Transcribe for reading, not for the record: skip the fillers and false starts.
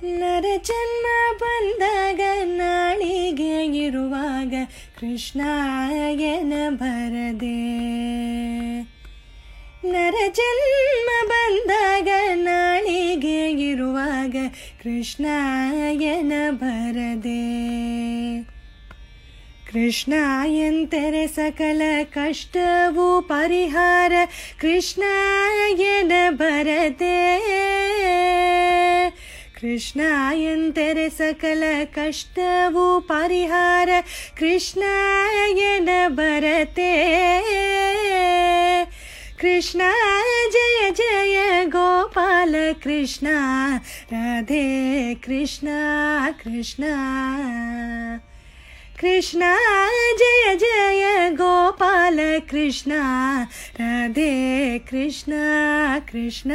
ನರ ಜನ್ಮ ಬಂದಾಗ ನಾಳಿಗೆ ಇರುವಾಗ ಕೃಷ್ಣಾಯನ ಬರದೆ. ನರ ಜನ್ಮ ಬಂದಾಗ ನಾಳಿಗೆ ಇರುವಾಗ ಕೃಷ್ಣಾಯನ ಬರದೆ. ಕೃಷ್ಣ ಎಂದರೆ ಸಕಲ ಕಷ್ಟವೂ ಪರಿಹಾರ ಕೃಷ್ಣಾಯನ ಬರದೆ. ಕೃಷ್ಣ ಎಂದರೆ ಸಕಲ ಕಷ್ಟವೂ ಪರಿಹಾರ ಕೃಷ್ಣಾಯನ ಬರತೆ. ಕೃಷ್ಣ ಜಯ ಜಯ ಗೋಪಾಲ ಕೃಷ್ಣ ರಾಧೆ ಕೃಷ್ಣ ಕೃಷ್ಣ. ಕೃಷ್ಣ ಜಯ ಜಯ ಗೋಪಾಲ ಕೃಷ್ಣ ರಾಧೆ ಕೃಷ್ಣ ಕೃಷ್ಣ.